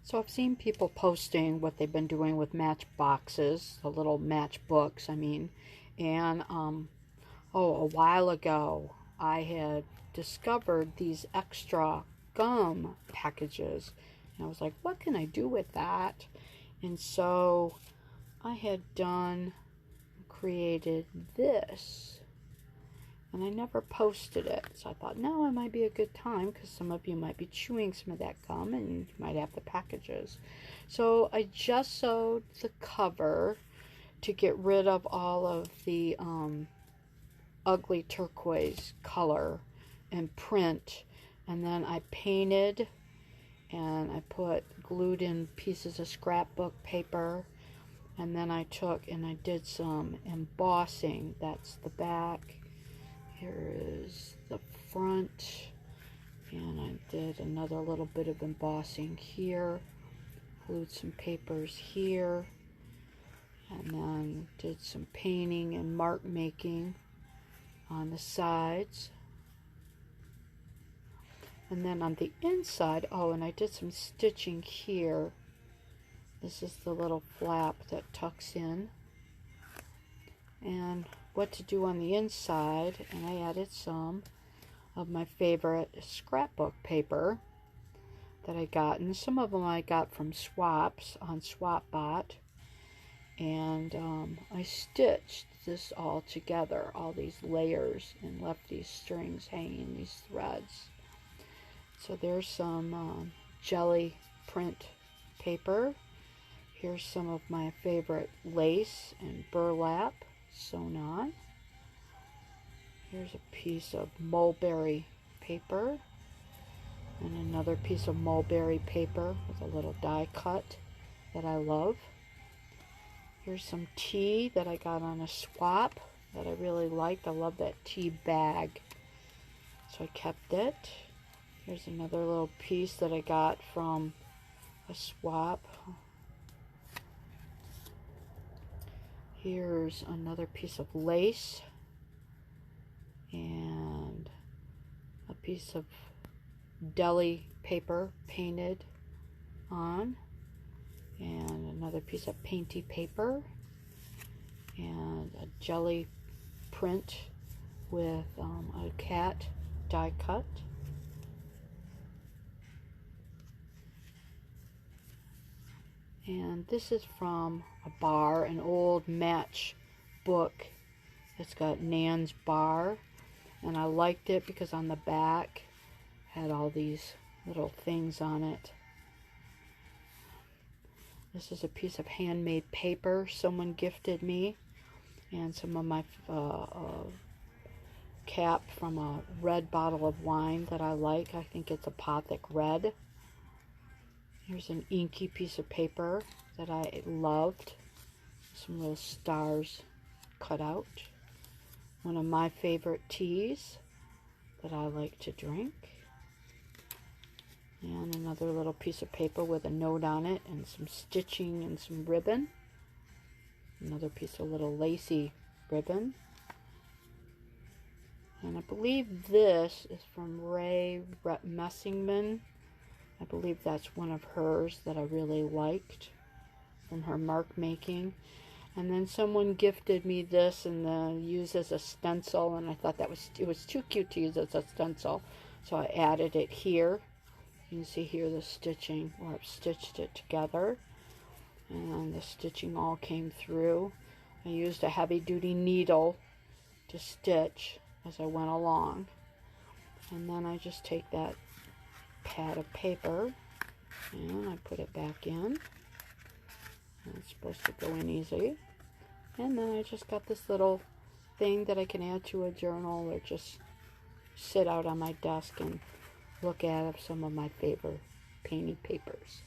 So I've seen people posting what they've been doing with match boxes, the little match books, I mean. And, a while ago, I had discovered these extra gum packages. And I was like, what can I do with that? And so I had created this. And I never posted it. So I thought, no, it might be a good time because some of you might be chewing some of that gum and you might have the packages. So I just sewed the cover to get rid of all of the ugly turquoise color and print. And then I painted and I glued in pieces of scrapbook paper. And then I took and I did some embossing. That's the back. Here is the front, and I did another little bit of embossing here, glued some papers here, and then did some painting and mark making on the sides. And then on the inside, and I did some stitching here. This is the little flap that tucks in. And what to do on the inside, and I added some of my favorite scrapbook paper that I got, and some of them I got from swaps on SwapBot, and I stitched this all together, all these layers, and left these strings hanging, these threads. So there's some jelly print paper. Here's some of my favorite lace and burlap sewn on. Here's a piece of mulberry paper and another piece of mulberry paper with a little die cut that I love. Here's some tea that I got on a swap that I really liked. I love that tea bag, so I kept it. Here's another little piece that I got from a swap. Here's another piece of lace and a piece of deli paper painted on, and another piece of painty paper, and a jelly print with a cat die cut. And this is from a bar, an old match book. It's got Nan's Bar, and I liked it because on the back had all these little things on it. This is a piece of handmade paper someone gifted me, and some of my cap from a red bottle of wine that I like. I think it's Apothic Red. Here's an inky piece of paper that I loved. Some little stars cut out. One of my favorite teas that I like to drink. And another little piece of paper with a note on it and some stitching and some ribbon. Another piece of little lacy ribbon. And I believe this is from Ray Messingman. I believe that's one of hers that I really liked from her mark making. And then someone gifted me this and used as a stencil, and I thought it was too cute to use as a stencil, so I added it here. You can see here the stitching, where I've stitched it together, and the stitching all came through. I used a heavy-duty needle to stitch as I went along, and then I just take that pad of paper and I put it back in, and it's supposed to go in easy. And then I just got this little thing that I can add to a journal or just sit out on my desk and look at some of my favorite painted papers.